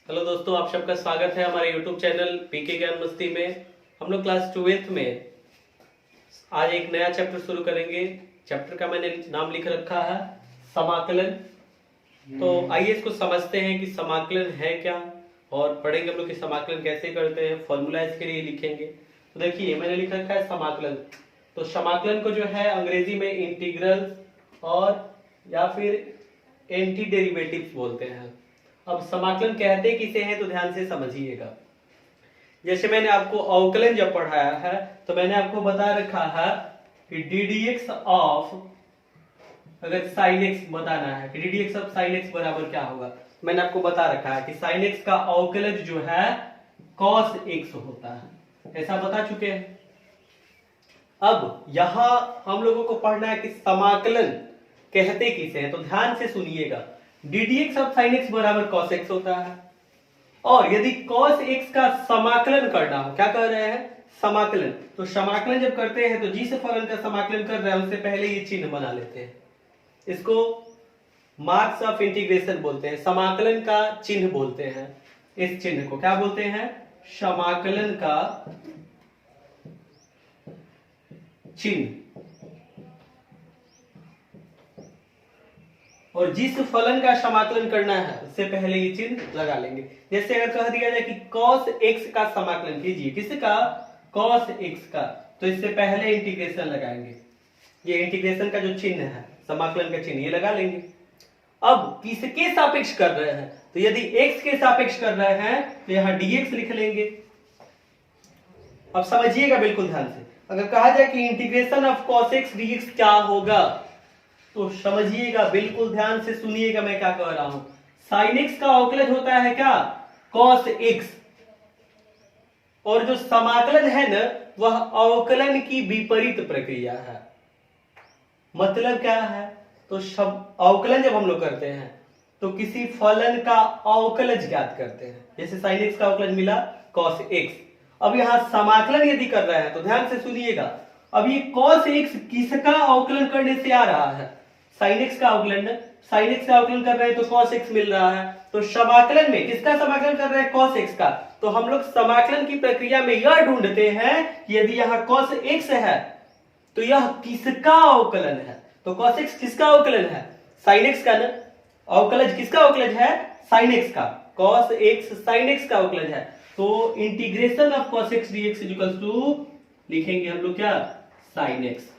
Hello दोस्तों, आप सबका स्वागत है हमारे YouTube चैनल पीके ज्ञान मस्ती में। हम लोग क्लास 12th में आज एक नया चैप्टर शुरू करेंगे। चैप्टर का मैंने नाम लिख रखा है समाकलन। तो आइए इसको समझते हैं कि समाकलन है क्या, और पढ़ेंगे हम लोग कि समाकलन कैसे करते हैं, फॉर्मूला इसके लिए लिखेंगे। तो देखिए मैंने लिख रखा है समाकलन। तो समाकलन को जो है अंग्रेजी में इंटीग्रल और या फिर एंटी डेरिवेटिव्स बोलते हैं। अब समाकलन कहते किसे हैं तो ध्यान से समझिएगा। जैसे मैंने आपको अवकलन जब पढ़ाया है तो मैंने आपको बता रखा है कि डी डी एक्स ऑफ, अगर साइन एक्स बताना है कि D D x of sine x बराबर क्या होगा, मैंने आपको बता रखा है कि साइन एक्स का अवकलज जो है कॉस एक्स होता है। ऐसा बता चुके हैं। अब यहां हम लोगों को पढ़ना है कि समाकलन कहते किसे हैं। तो ध्यान से सुनिएगा। D D x of sine x बराबर कॉस एक्स होता है, और यदि कॉस एक्स का समाकलन करना हो, क्या कर रहे हैं, समाकलन, तो समाकलन जब करते हैं तो जिस फलन का समाकलन कर रहे हैं उससे पहले ये चिन्ह बना लेते हैं। इसको मार्क्स ऑफ इंटीग्रेशन बोलते हैं, समाकलन का चिन्ह बोलते हैं। इस चिन्ह को क्या बोलते हैं, समाकलन का चिन्ह। और जिस फलन का समाकलन करना है उससे पहले ये चिन्ह लगा लेंगे। जैसे अगर कह दिया जाए कि cos x का समाकलन कीजिए, किसका, cos x का, तो इससे पहले इंटीग्रेशन लगाएंगे। ये इंटीग्रेशन का जो चिन्ह है, समाकलन का चिन्ह, ये लगा लेंगे। अब किसके सापेक्ष कर रहे हैं, तो यदि x के सापेक्ष कर रहे हैं तो यहां dx लिख लेंगे। अब समझिएगा बिल्कुल ध्यान से। अगर कहा जाए कि integration of cos x dx क्या होगा, तो समझिएगा, बिल्कुल ध्यान से सुनिएगा मैं क्या कह रहा हूं। साइन एक्स का अवकलज होता है क्या, कॉस एक्स, और जो समाकलन है ना वह अवकलन की विपरीत प्रक्रिया है। मतलब क्या है, तो अवकलन जब हम लोग करते हैं तो किसी फलन का अवकलज ज्ञात करते हैं। जैसे साइन एक्स का अवकलज मिला कॉस एक्स। अब यहां समाकलन यदि कर रहे हैं तो ध्यान से सुनिएगा। अब ये कॉस एक्स किसका अवकलन करने से आ रहा है, साइन एक्स का अवकलन। साइन एक्स का अवकलन कर रहे हैं तो cos x मिल रहा है। तो समाकलन में किसका समाकलन कर रहे हैं, cos x का। तो हम लोग समाकलन की प्रक्रिया में यह ढूंढते हैं कि यदि यहां cos x है तो यह किसका अवकलन है। तो cos x किसका अवकलन है, sin x का ना। अवकलज किसका अवकलज है, sin x का। cos x sin x का अवकलज है। तो integration of cos x dx equal to लिखेंगे हम लोग क्या, sin x।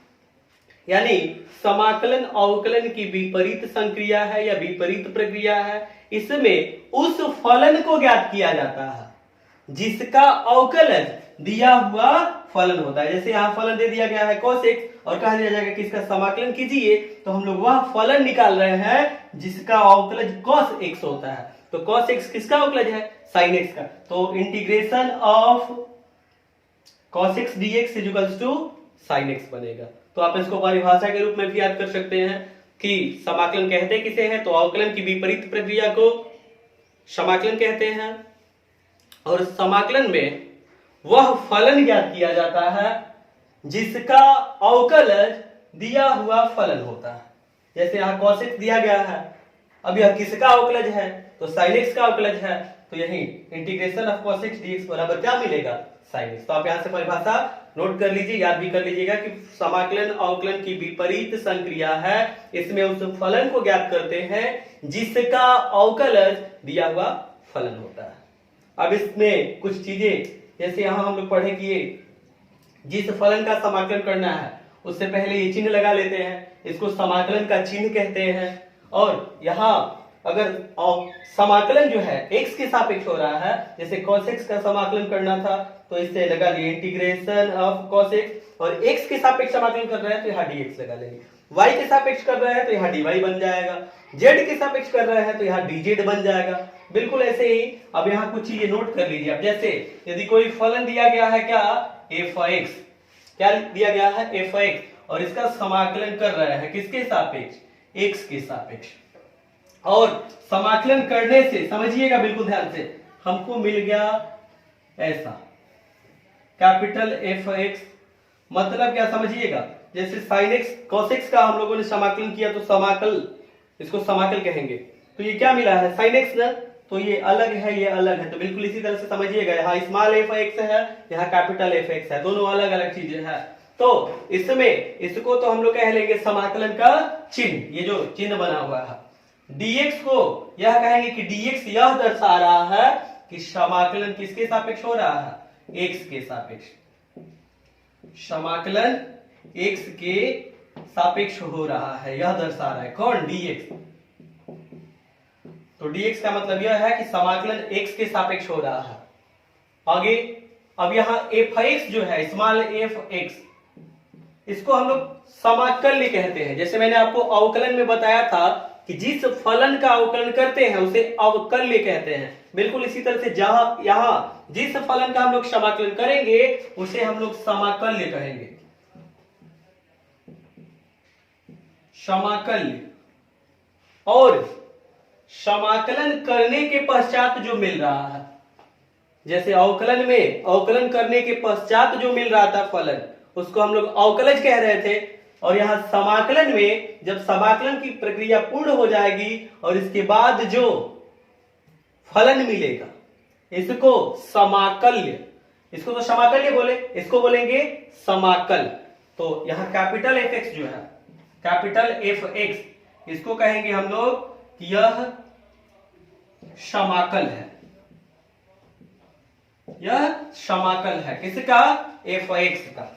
यानी समाकलन अवकलन की विपरीत संक्रिया है या विपरीत प्रक्रिया है। इसमें उस फलन को ज्ञात किया जाता है जिसका अवकलज दिया हुआ फलन होता है। जैसे यहां फलन दे दिया गया है cos x और कहा दिया जाएगा कि इसका समाकलन कीजिए, तो हम लोग वह फलन निकाल रहे हैं जिसका अवकलज cos x होता है। तो cos x किसका अवकलज है, sin x का। तो integration of cos x dx equals to sin x बनेगा। तो आप इसको परिभाषा के रूप में भी याद कर सकते हैं कि समाकलन कहते किसे हैं, तो अवकलन की विपरीत प्रक्रिया को समाकलन कहते हैं। और समाकलन में वह फलन ज्ञात किया जाता है जिसका अवकलज दिया हुआ फलन होता है। जैसे यहां cos x दिया गया है, अब यह किसका अवकलज है, तो sin x का अवकलज है। तो यही integration of cos x dx बराबर क्या मिलेगा, sin x। तो आप यहां से परिभाषा नोट कर लीजिए, याद भी कर लीजिएगा कि समाकलन अवकलन की विपरीत संक्रिया है। इसमें उस फलन को ज्ञात करते हैं जिसका अवकलज दिया हुआ फलन होता है। अब इसमें कुछ चीजें, जैसे यहां हम लोग पढ़े कि जिस फलन का समाकलन करना है उससे पहले ये चिन्ह लगा लेते हैं, इसको समाकलन का चिन्ह कहते हैं। और यहां अगर समाकलन जो है x के सापेक्ष हो रहा है, जैसे cos x का समाकलन करना था तो इससे लगा लिए इंटीग्रेशन ऑफ cos x, और x के सापेक्ष समाकलन कर रहे हैं तो यहाँ dx लगा लेंगे। y के सापेक्ष कर रहे हैं तो यहाँ dy बन जाएगा। z के सापेक्ष कर रहे हैं तो यहाँ dz बन जाएगा। बिल्कुल ऐसे ही अब यहाँ कुछ चीजें नोट कर लीजिए। अब जैसे यदि कोई फलन दिया गया है क्या, f(x), क्या दिया गया है, f(x), और इसका समाकलन कर रहे हैं किसके सापेक्ष, x के सापेक्ष। और समाकलन करने से समझिएगा बिल्कुल ध्यान से, हमको मिल गया ऐसा कैपिटल f(x), मतलब क्या समझिएगा। जैसे sin x cos x का हम लोगों ने समाकलन किया तो समाकल, इसको समाकल कहेंगे। तो ये क्या मिला है, sin x ना, तो ये अलग है, ये अलग है, तो बिल्कुल इसी तरह से समझिएगा, यहाँ स्मॉल एफ एक्स है, यहाँ कैपिटल एफ एक्स है, दोनों अलग अलग चीजें हैं। तो इसमें इसको तो हम लोग कह लेंगे समाकलन का चिन्ह, ये जो चिन्ह बना हुआ है। dx को यह कहेंगे कि dx यह दर्शा रहा है कि समाकलन किसके सापेक्ष हो रहा है, x के सापेक्ष, समाकलन x के सापेक्ष हो रहा है, यह दर्शा रहा है। कौन? dx। तो dx का मतलब यह है कि समाकलन x के सापेक्ष हो रहा है। आगे अब यहां f(x) जो है, स्मॉल f(x), इसको हम लोग समाकल्य कहते हैं। जैसे मैंने आपको अवकलन में बताया था कि जिस फलन का अवकलन करते हैं उसे अवकल्य कहते हैं, बिल्कुल इसी तरह से जहां यहां जिस फलन का हम लोग समाकलन करेंगे उसे हम लोग समाकल्य कहेंगे, समाकल्य। और समाकलन करने के पश्चात जो मिल रहा है, जैसे अवकलन में अवकलन करने के पश्चात जो मिल रहा था फलन, उसको हम लोग अवकलज कह रहे थे। और यहां समाकलन में जब समाकलन की प्रक्रिया पूर्ण हो जाएगी और इसके बाद जो फलन मिलेगा इसको समाकल्य, इसको तो समाकल्य बोले, इसको बोलेंगे समाकल। तो यहां कैपिटल एफ एक्स जो है, कैपिटल एफ एक्स, इसको कहेंगे हम लोग कि यह समाकल है, यह समाकल है। किसका? एफ एक्स का,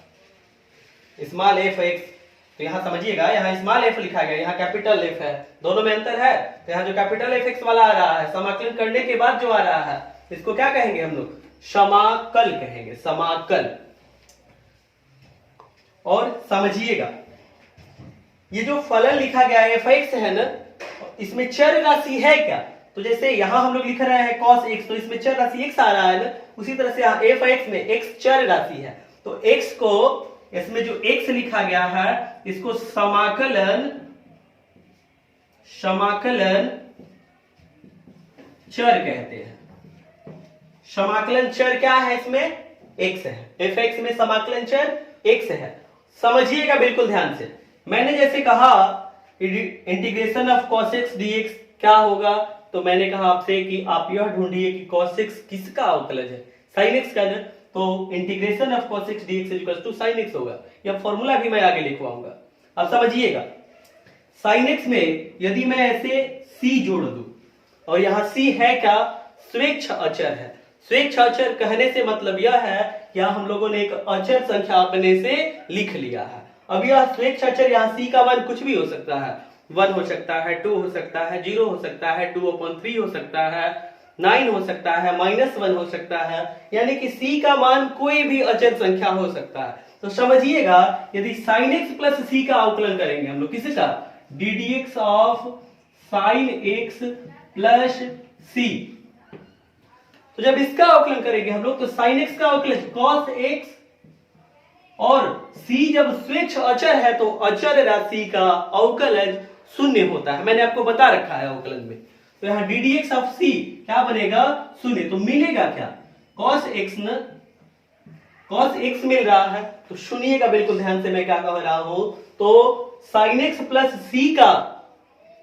स्मॉल एफ एक्स। तो यहां समझिएगा, यहां स्मॉल एफ लिखा गया, यहां कैपिटल एफ है, दोनों में अंतर है। तो यहां जो कैपिटल एफ एक्स वाला आ रहा है, समाकलन करने के बाद जो आ रहा है, इसको क्या कहेंगे हम लोग? समाकल कहेंगे, समाकल। और समझिएगा, ये जो फलन लिखा गया एफ एक्स है ना, इसमें चर राशि है क्या? तो जैसे यहां हम लोग लिख रहे हैं cos x, तो इसमें चर राशि x आ रहा है ना, उसी तरह से यहाँ एफ एक्स में x चर राशि है। तो x को, इसमें जो x लिखा गया है, इसको समाकलन, समाकलन चर कहते हैं। समाकलन चर क्या है? इसमें x है, एफ एक्स में समाकलन चर x है। समझिएगा बिल्कुल ध्यान से। मैंने जैसे कहा integration of cos x dx क्या होगा, तो मैंने कहा आपसे कि आप यह ढूंढिए कि cos x किसका अवकलज है, sin x का ना। तो integration of cos x dx equal to sin x होगा। यह फॉर्मूला भी मैं आगे लिखवाऊंगा। अब समझिएगा, sin x में यदि मैं ऐसे c जोड़ दूं, और यहां c है क्या? स्वेच्छ अचर है। स्वेच्छ अचर कहने से मतलब यह है कि हम लोगों ने एक अचर संख्या अपने से लिख लिया है। अब यह स्वेच्छ अचर, यहाँ c का मान कुछ भी हो सकता है, 1 हो सकता है, 2 हो सकता है, 0 हो सकता है, 2/3 हो सकता है, 9 हो सकता है, -1 हो सकता है, यानी कि c का मान कोई भी अचर संख्या हो सकता है। तो समझिएगा, यदि sin x प्लस c का अवकलन करेंगे हम लोग, किसका? ddx of sin x plus c। तो जब इसका अवकलन करेंगे हम लोग, तो sin x का अवकलन cos x, और c जब स्वेच्छ अचर है तो अचर राशि का अवकलज शून्य होता है, मैंने आपको बता रखा है अवकलन में। तो यहाँ ddx ऑफ c क्या बनेगा? शून्य। तो मिलेगा क्या? cos x न, cos x मिल रहा है, तो सुनिएगा बिल्कुल ध्यान से मैं क्या कह रहा हूं। तो sin x प्लस c का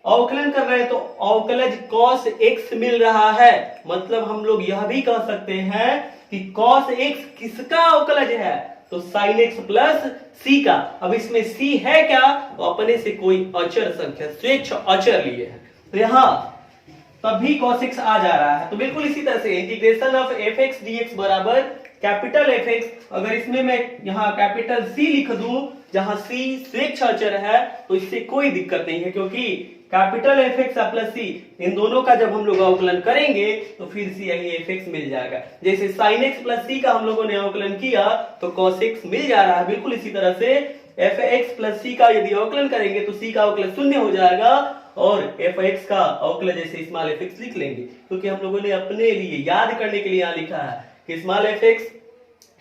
अवकलन कर रहे हैं तो अवकलज cos x मिल रहा है। मतलब हम लोग यह भी कह सकते हैं कि cos x किसका अवकलज है? तो sin x प्लस c का। अब इसमें c है क्या? तो अपने से कोई अचर संख्या, स्वेच्छ अचर लिए है, तो यहां तभी cos x आ जा रहा है। तो बिल्कुल इसी तरह से integration of F x dx बराबर कैपिटल एफ एक्स। अगर इसमें मैं यहाँ कैपिटल c लिख दूं, जहां c स्वेच्छ अचर है, तो इससे कोई दिक्कत नहीं है, क्योंकि कैपिटल एफ एक्स प्लस सी, इन दोनों का जब हम लोग अवकलन करेंगे तो फिर से यही एफ एक्स मिल जाएगा। जैसे sin x प्लस सी का हम लोगों ने अवकलन किया तो cos x मिल जा रहा है। बिल्कुल इसी तरह से एफ एक्स प्लस सी का यदि अवकलन करेंगे तो c का अवकलन शून्य हो जाएगा, और एफ एक्स का अवकलन जैसे स्मॉल एफ एक्स लिख लेंगे, क्योंकि हम लोगों ने अपने लिए याद करने के लिए यहाँ लिखा है कि स्मॉल एफ एक्स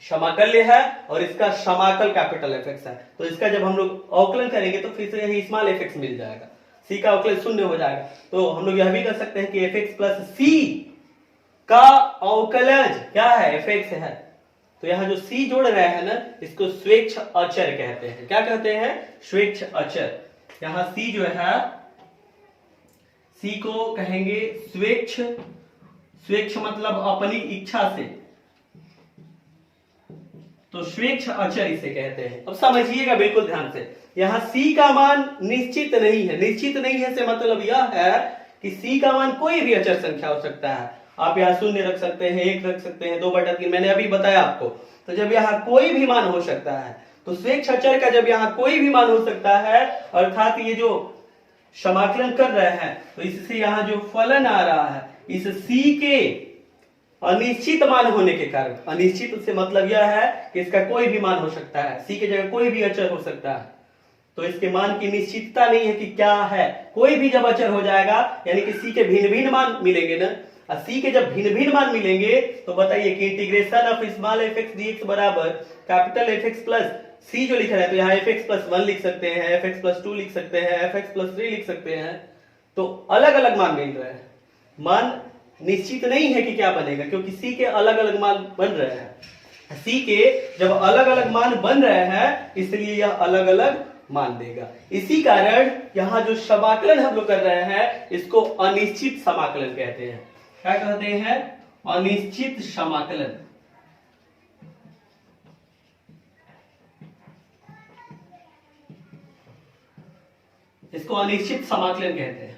समाकल्य है और इसका समाकल कैपिटल एफ एक्स है। तो इसका जब हम लोग अवकलन करेंगे तो फिर से यही स्मॉल एफ एक्स मिल जाएगा, c का अवकलन शून्य हो जाएगा। तो हम लोग यह भी कर सकते हैं कि एफ एक्स प्लस सी का अवकलज क्या है? एफ एक्स है। तो यहां जो c जोड़ रहे हैं ना, इसको स्वेच्छ अचर कहते हैं। क्या कहते हैं? स्वेच्छ अचर। यहां c जो है, c को कहेंगे स्वेच्छ स्वेच्छ मतलब अपनी इच्छा से, तो स्वेच्छ अचर इसे कहते हैं। अब समझिएगा बिल्कुल ध्यान से, यहां c का मान निश्चित नहीं है। निश्चित नहीं है से मतलब यह है कि c का मान कोई भी अचर संख्या हो सकता है। आप यहाँ शून्य रख सकते हैं, 1 रख सकते हैं, 2/3, मैंने अभी बताया आपको। तो जब यहाँ कोई भी मान हो सकता है, तो स्वेच्छ अचर का जब यहाँ कोई भी मान हो सकता है, अर्थात ये जो समाकलन कर रहे हैं, तो इससे यहाँ जो फलन आ रहा है, इस c के अनिश्चित मान होने के कारण, अनिश्चित से मतलब यह है कि इसका कोई भी मान हो सकता है, c की जगह कोई भी अचर हो सकता है, तो इसके मान की निश्चितता नहीं है कि क्या है। कोई भी जब अचर हो जाएगा यानी कि c के भिन्न भिन्न मान मिलेंगे ना, और c के जब भिन्न भिन्न मान मिलेंगे तो बताइए कि integration of small F X D X बराबर capital F X plus c जो लिख रहे हैं, तो यहाँ एफ एक्स प्लस 1 लिख सकते हैं, एफ एक्स प्लस 2 लिख सकते हैं, एफ एक्स प्लस 3 लिख सकते हैं। तो अलग अलग मान मिल रहे हैं, मान निश्चित नहीं है कि क्या बनेगा, क्योंकि c के अलग अलग मान बन रहे हैं। c के जब अलग अलग मान बन रहे हैं, इसलिए यह अलग अलग मान देगा। इसी कारण यहां जो समाकलन हम लोग कर रहे हैं, इसको अनिश्चित समाकलन कहते हैं। क्या कहते हैं? अनिश्चित समाकलन। इसको अनिश्चित समाकलन कहते हैं।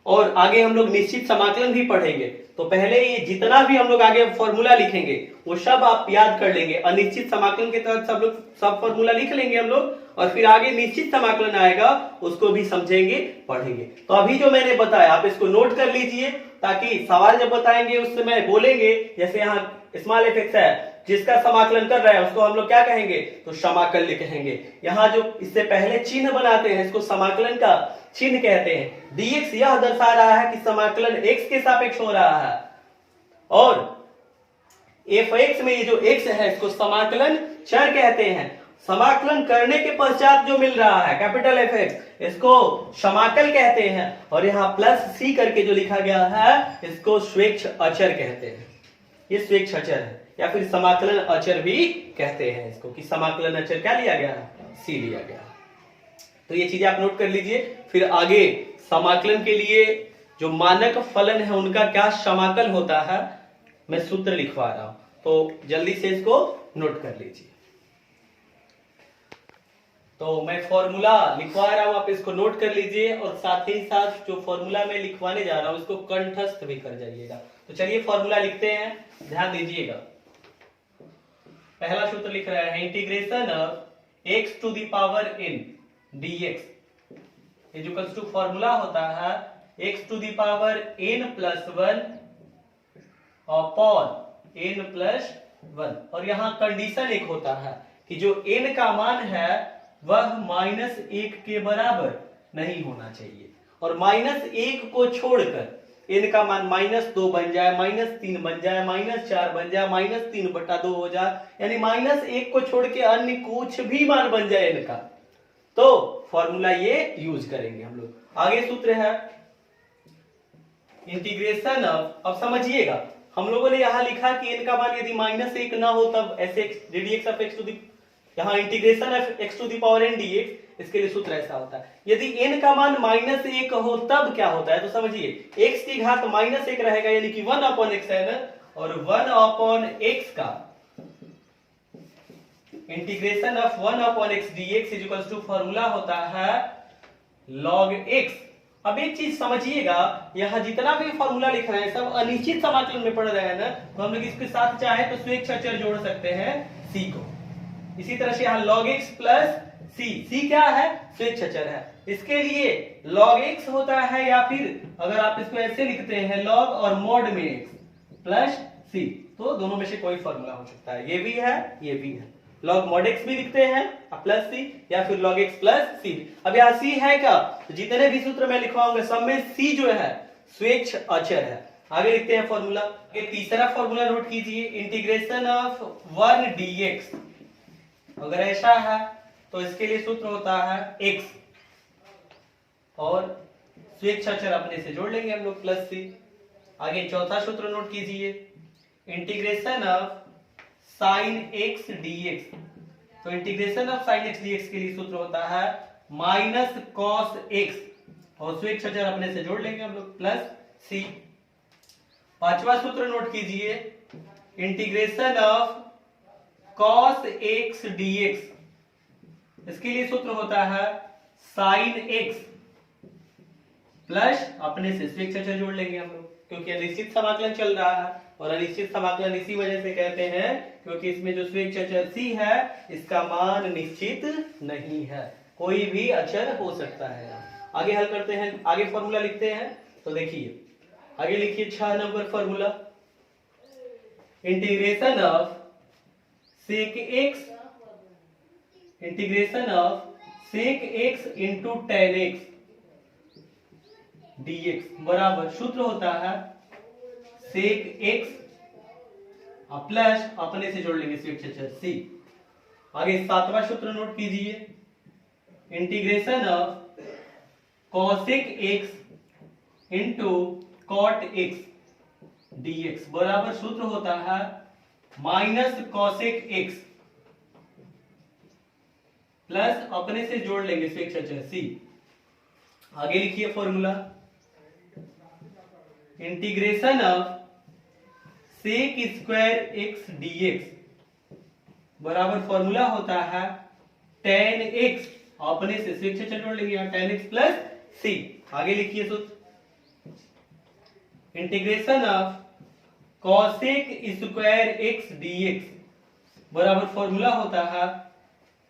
और आगे हम लोग निश्चित समाकलन भी पढ़ेंगे, तो पहले ये जितना भी हम लोग आगे फॉर्मूला लिखेंगे वो सब आप याद कर लेंगे। अनिश्चित समाकलन के तहत सब लोग सब फॉर्मूला लिख लेंगे हम लोग, और फिर आगे निश्चित समाकलन आएगा उसको भी समझेंगे, पढ़ेंगे। तो अभी जो मैंने बताया आप इसको नोट कर लीजिए, ताकि सवाल जब बताएंगे उस समय बोलेंगे। जैसे यहाँ स्मॉल एफ एक्स है, जिसका समाकलन कर रहा है उसको हम लोग क्या कहेंगे? तो समाकल्य कहेंगे। यहाँ जो इससे पहले चिन्ह बनाते हैं इसको समाकलन का चिन्ह कहते हैं। dx यह दर्शा रहा है कि समाकलन x के सापेक्ष हो रहा है, और fx में ये जो x है इसको समाकलन चर कहते हैं। समाकलन करने के पश्चात जो मिल रहा है कैपिटल एफ एक्स, इसको समाकल कहते हैं। और यहाँ प्लस सी करके जो लिखा गया है इसको स्वेच्छ अचर कहते हैं। ये स्वेच्छ अचर है, या फिर समाकलन अचर भी कहते हैं इसको, कि समाकलन अचर क्या लिया गया है? सी लिया गया। तो ये चीजें आप नोट कर लीजिए। फिर आगे समाकलन के लिए जो मानक फलन है उनका क्या समाकल होता है, मैं सूत्र लिखवा रहा हूं, तो जल्दी से इसको नोट कर लीजिए। तो मैं फॉर्मूला लिखवा रहा हूं, आप इसको नोट कर लीजिए, और साथ ही साथ जो फॉर्मूला मैं लिखवाने जा रहा हूं उसको कंठस्थ भी कर जाइएगा। तो चलिए फॉर्मूला लिखते हैं, ध्यान दीजिएगा। पहला सूत्र लिख रहा है integration of x to the power n dx equals to formula होता है x to the power n plus 1 upon n plus 1। और यहाँ कंडीशन एक होता है कि जो n का मान है वह -1 के बराबर नहीं होना चाहिए, और -1 को छोड़कर n का मान -2 बन जाए, -3 बन जाए, -4 बन जाए, -3/2 हो जाए, यानी -1 को छोड़ के अन्य कुछ भी मान बन जाए n का, तो फॉर्मूला ये यूज करेंगे हम लोग। आगे सूत्र है इंटीग्रेशन ऑफ, अब समझिएगा हम लोगों ने यहां लिखा कि n का मान यदि -1 ना हो तब ऐसे dx of x to the, यहाँ integration of x to the power n dx, इसके लिए सूत्र ऐसा होता है। यदि n का मान -1 हो तब क्या होता है, तो समझिए x की घात -1 रहेगा, यानी कि 1/x है ना, और 1/x का integration of 1/x dx equals to formula होता है log x। अब एक चीज समझिएगा, यहाँ जितना भी फॉर्मूला लिख रहे हैं सब अनिश्चित समाकलन में पढ़ रहे हैं ना, तो हम लोग इसके साथ चाहे तो स्वेच्छ अचर जोड़ सकते हैं c को। इसी तरह से यहाँ log x प्लस c क्या है? स्वेच्छ अचर है। इसके लिए log x होता है, या फिर अगर आप इसको ऐसे लिखते हैं log और mod में x प्लस c, तो दोनों में से कोई फॉर्मूला हो सकता है, ये भी है ये भी है। log mod x भी लिखते हैं प्लस c, या फिर log x प्लस c। अब यहाँ c है क्या? तो जितने भी सूत्र मैं लिखवाऊंगा सब में c जो है स्वेच्छ अचर है। आगे लिखते हैं फॉर्मूला। तीसरा फॉर्मूला नोट कीजिए, इंटीग्रेशन ऑफ 1 dx। अगर ऐसा है तो इसके लिए सूत्र होता है x, और स्वेच्छ अचर अपने से जोड़ लेंगे हम लोग प्लस c। आगे चौथा सूत्र नोट कीजिए, integration of sin x dx। तो integration of sin x dx के लिए सूत्र होता है -cos x, और स्वेच्छ अचर अपने से जोड़ लेंगे हम लोग प्लस c। पांचवा सूत्र नोट कीजिए, integration of cos x dx, इसके लिए सूत्र होता है sin x प्लस अपने से स्वेच्छा जोड़ लेंगे हम लोग, क्योंकि अनिश्चित समाकलन चल रहा है और अनिश्चित समाकलन इसी वजह से कहते हैं क्योंकि इसमें जो स्वेच्छा अचर c है इसका मान निश्चित नहीं है, कोई भी अचर हो सकता है। आगे हल करते हैं, आगे फॉर्मूला लिखते हैं। तो देखिए आगे लिखिए 6 number formula, integration of sec x, integration of sec x into tan x dx बराबर सूत्र होता है sec x प्लस अपने से जोड़ लेंगे स्वेच्छा अचर c। आगे 7वां सूत्र नोट कीजिए, integration of cosec x into cot x dx बराबर सूत्र होता है माइनस cosec x प्लस अपने से जोड़ लेंगे स्वेच्छा अचर c। आगे लिखिए formula, integration of sec square x dx बराबर फॉर्मूला होता है tan x, अपने से स्वेच्छा अचर जोड़ लेंगे यहाँ tan x प्लस c। आगे लिखिए सूत्र, integration of cosec square x dx बराबर फॉर्मूला होता है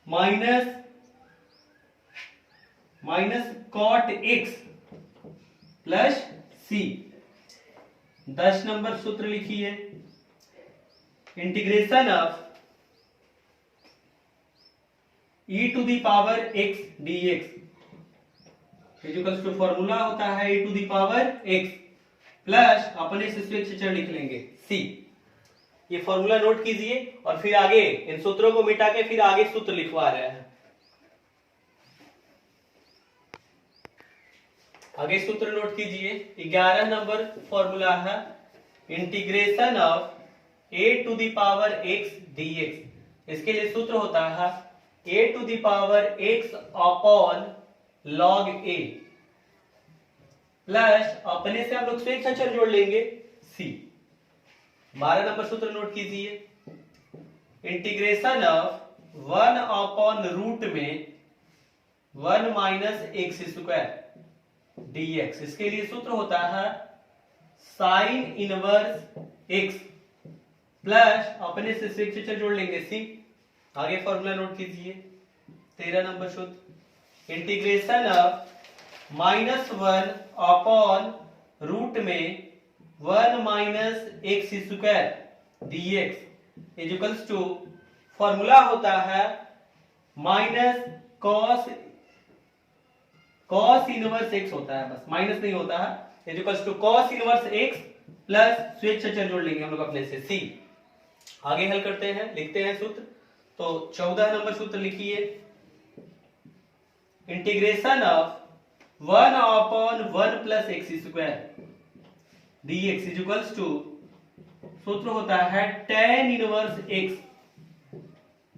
minus cot x plus c। 10 number सूत्र लिखिए, integration of e to the power x dx equals to formula होता है e to the power x plus अपने से स्वेच्छा अचर लिख लेंगे c। ये फॉर्मूला नोट कीजिए और फिर आगे इन सूत्रों को मिटा के फिर आगे सूत्र लिखवा रहे हैं। आगे सूत्र नोट कीजिए, 11 नंबर फॉर्मूला है integration of a to the power x dx, इसके लिए सूत्र होता है a to the power x upon log a plus अपने से हम लोग स्वेच्छा अचर जोड़ लेंगे c। 12 नंबर सूत्र नोट कीजिए, इंटीग्रेशन ऑफ 1 अपॉन रूट में 1 माइनस एक्स स्क्वायर dx, इसके लिए सूत्र होता है साइन इनवर्स x प्लस अपने से स्वेच्छा अचर जोड़ लेंगे c। आगे फॉर्मूला नोट कीजिए, 13 नंबर सूत्र, इंटीग्रेशन ऑफ -1 अपॉन रूट में 1 minus x square dx equals to formula होता है माइनस cos इनवर्स x होता है, बस माइनस नहीं होता है, equals to cos inverse x plus स्वेच्छा अचर जोड़ लेंगे हम लोग अपने से c। आगे हल करते हैं, लिखते हैं सूत्र। तो 14 नंबर सूत्र लिखिए, integration of 1 upon 1 plus x square dx equals to सूत्र होता है tan इनवर्स x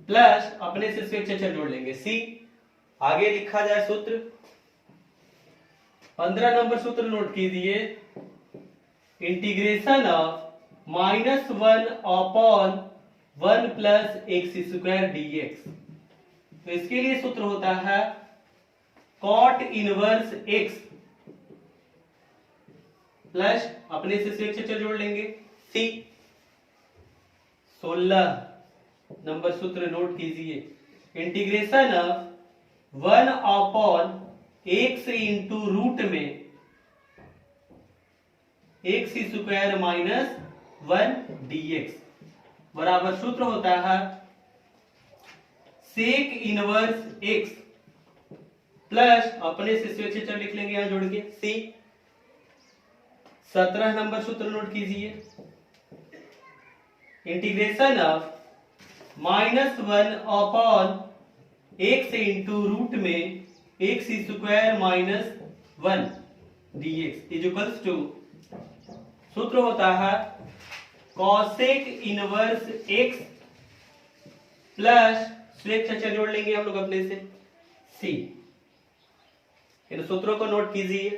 प्लस अपने से स्वेच्छा अचर जोड़ लेंगे c। आगे लिखा जाए सूत्र, 15 नंबर सूत्र नोट कीजिए, integration of -1 upon 1 plus x square dx, तो इसके लिए सूत्र होता है cot इनवर्स x प्लस अपने से स्वेच्छा अचर जोड़ लेंगे c। 16 नंबर सूत्र नोट कीजिए, integration of 1 upon x into root में एक्स स्क्वायर माइनस 1 dx बराबर सूत्र होता है सेक इनवर्स x प्लस अपने से स्वेच्छा अचर लिख लेंगे यहां जोड़ के c। 17 नंबर सूत्र नोट कीजिए, integration of -1 upon x into root में x square minus 1 dx equals to सूत्र होता है cosec इनवर्स x प्लस स्वेच्छा अचर जोड़ लेंगे हम लोग अपने से c। इन सूत्रों को नोट कीजिए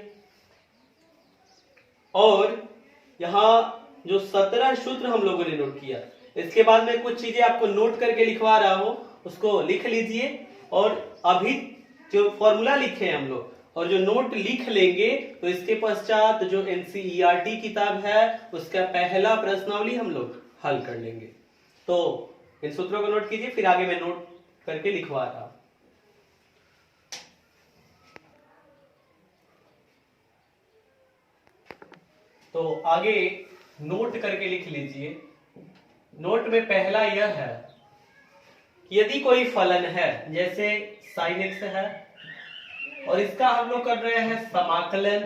और यहां जो 17 सूत्र हम लोगों ने नोट किया। इसके बाद में कुछ चीजें आपको नोट करके लिखवा रहा हूं, उसको लिख लीजिए। और अभी जो फॉर्मूला लिखे हैं हम लोग और जो नोट लिख लेंगे तो इसके पश्चात जो एनसीईआरटी किताब है उसका पहला प्रश्नावली हम लोग हल कर लेंगे। तो इन सूत्रों को नोट कीजिए, फिर आगे मैं नोट करके लिखवा रहा हूं। तो आगे नोट करके लिख लीजिए। नोट में पहला यह है कि यदि कोई फलन है, जैसे sin x है और इसका हम लोग कर रहे हैं समाकलन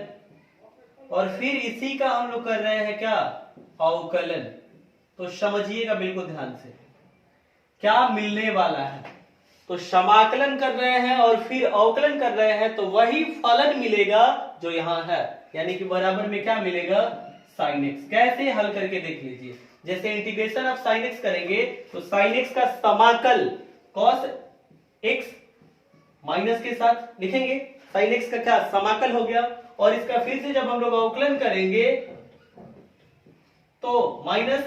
और फिर इसी का हम लोग कर रहे हैं क्या, अवकलन। तो समझिएगा बिल्कुल ध्यान से क्या मिलने वाला है। तो समाकलन कर रहे हैं और फिर अवकलन कर रहे हैं तो वही फलन मिलेगा जो यहां है, यानी कि बराबर में क्या मिलेगा, sin x। कैसे हल करके देख लीजिए। जैसे इंटीग्रेशन ऑफ sin x करेंगे तो sin x का समाकल cos x माइनस के साथ लिखेंगे, sin x का क्या समाकल हो गया। और इसका फिर से जब हम लोग अवकलन करेंगे तो माइनस,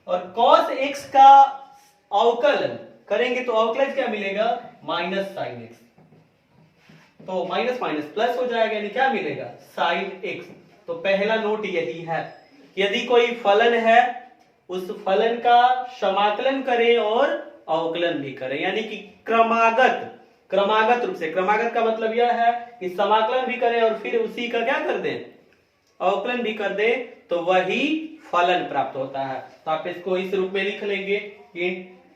और cos x का अवकलन करेंगे तो अवकलन क्या मिलेगा, माइनस sin x। तो माइनस माइनस प्लस हो जाएगा, यानी क्या मिलेगा, sin x। तो पहला नोट यही है, यदि कोई फलन है उस फलन का समाकलन करें और अवकलन भी करें, यानी कि क्रमागत रूप से। क्रमागत का मतलब यह है कि समाकलन भी करें और फिर उसी का क्या कर दें, अवकलन भी कर दें, तो वही फलन प्राप्त होता है। तो आप इसको इस रूप में लिख लेंगे,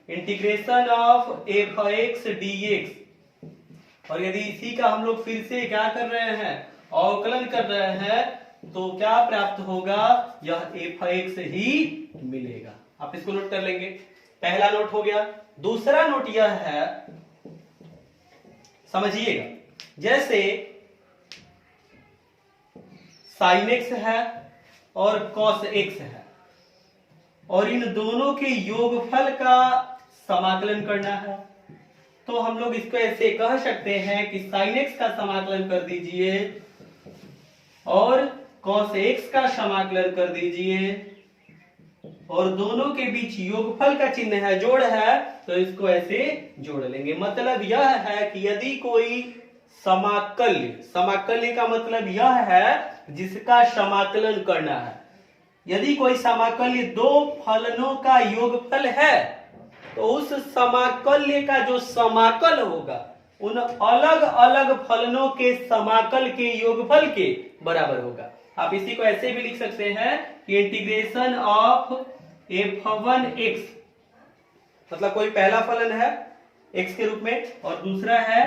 इंटीग्रेशन ऑफ f(x) dx। और यदि इसी का हम लोग फिर से क्या कर रहे हैं, अवकलन कर रहे हैं, तो क्या प्राप्त होगा, यह f(x) ही मिलेगा। आप इसको नोट कर लेंगे, पहला नोट हो गया। दूसरा नोट यह है, समझिएगा, जैसे sin x है और cos x है और इन दोनों के योगफल का समाकलन करना है, तो हम लोग इसको ऐसे कह सकते हैं कि sin x का समाकलन कर दीजिए और cos x का समाकलन कर दीजिए, और दोनों के बीच योगफल का चिन्ह है, जोड़ है, तो इसको ऐसे जोड़ लेंगे। मतलब यह है कि यदि कोई समाकल्य का मतलब यह है जिसका समाकलन करना है। यदि कोई समाकल्य दो फलनों का योगफल है तो उस समाकल्य का जो समाकल होगा उन अलग अलग फलनों के समाकल के योगफल के बराबर होगा। आप इसी को ऐसे भी लिख सकते हैं कि इंटीग्रेशन ऑफ f(1x), मतलब कोई पहला फलन है x के रूप में और दूसरा है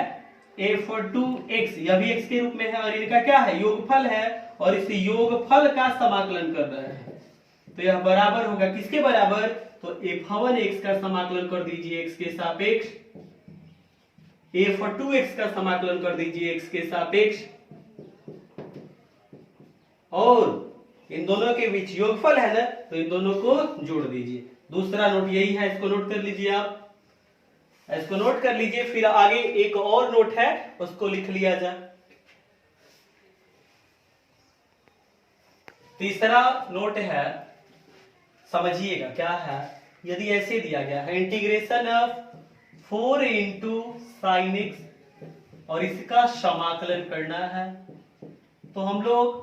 f(2x), यह भी x के रूप में है और इनका क्या है, योगफल है, और इस योगफल का समाकलन कर रहे हैं, तो यह बराबर होगा किसके बराबर, तो f(1x) का समाकलन कर दीजिए x के सापेक्ष, f(2x) का समाकलन कर दीजिए x के सापेक्ष, और इन दोनों के बीच योगफल है ना, तो इन दोनों को जोड़ दीजिए। दूसरा नोट यही है, इसको नोट कर लीजिए, आप इसको नोट कर लीजिए। फिर आगे एक और नोट है, उसको लिख लिया जाए। तीसरा नोट है, समझिएगा क्या है। यदि ऐसे दिया गया है integration of 4 into sin x और इसका समाकलन करना है, तो हम लोग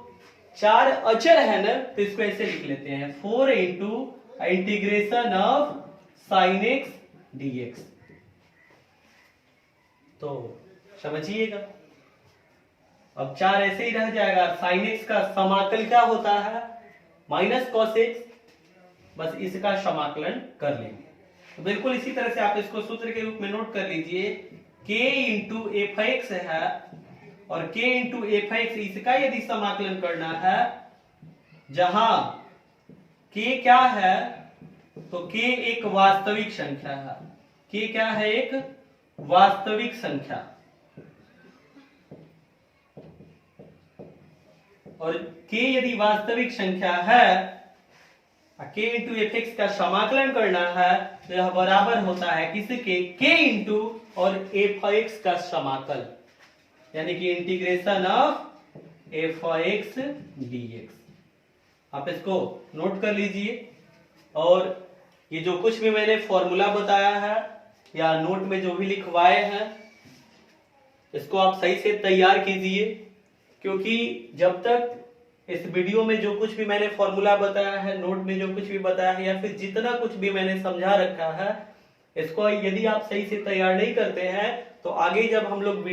चार अचर है ना, तो इसको ऐसे लिख लेते हैं, 4 into integration of sin x dx। तो समझिएगा, अब चार ऐसे ही रह जाएगा। sin x का समाकल क्या होता है, माइनस cos x, बस इसका समाकलन कर लेंगे। तो बिल्कुल इसी तरह से आप इसको सूत्र के रूप में नोट कर लीजिए, k इंटू f(x) है और k इंटू f(x) इसका यदि समाकलन करना है, जहां k क्या है, तो k एक वास्तविक संख्या है, k क्या है, एक वास्तविक संख्या, और k यदि वास्तविक संख्या है, k इंटू f(x) का समाकलन करना है, तो यह बराबर होता है किसके, k इंटू और f(x) का समाकल, यानी कि इंटीग्रेशन ऑफ f(x) dx। आप इसको नोट कर लीजिए। और ये जो कुछ भी मैंने फॉर्मूला बताया है या नोट में जो भी लिखवाए हैं, इसको आप सही से तैयार कीजिए, क्योंकि जब तक इस वीडियो में जो कुछ भी मैंने फॉर्मूला बताया है, नोट में जो कुछ भी बताया है, या फिर जितना कुछ भी मैंने समझा रखा है, इसको यदि आप सही से तैयार नहीं करते हैं तो आगे जब हम लोग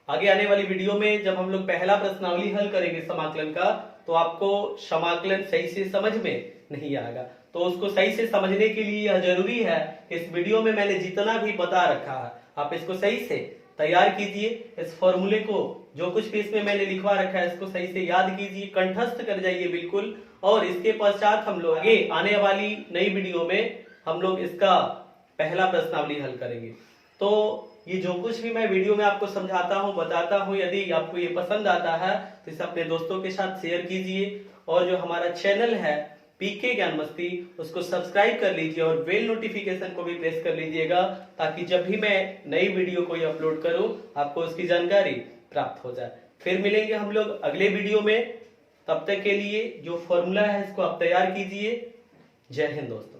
आगे आने वाली वीडियो में जब हम लोग पहला प्रश्नावली हल करेंगे समाकलन का, तो आपको समाकलन सही से समझ में नहीं आएगा। तो उसको सही से समझने के लिए यह जरूरी है कि इस वीडियो में मैंने जितना भी बता रखा है आप इसको सही से तैयार कीजिए। इस फॉर्मूले को जो कुछ भी इसमें मैंने लिखवा रखा है इसको सही से याद कीजिए, कंठस्थ कर जाइए बिल्कुल। और इसके पश्चात हम लोग आगे आने वाली नई वीडियो में हम लोग इसका पहला प्रश्नावली हल करेंगे। तो ये जो कुछ भी मैं वीडियो में आपको समझाता हूँ, बताता हूँ, यदि आपको ये पसंद आता है तो इसे अपने दोस्तों के साथ शेयर कीजिए। और जो हमारा चैनल है पीके ज्ञान मस्ती, उसको सब्सक्राइब कर लीजिए और बेल नोटिफिकेशन को भी प्रेस कर लीजिएगा, ताकि जब भी मैं नई वीडियो कोई अपलोड करूं आपको उसकी जानकारी प्राप्त हो जाए। फिर मिलेंगे हम लोग अगले वीडियो में। तब तक के लिए जो फॉर्मूला है इसको आप तैयार कीजिए। जय हिंद दोस्तों।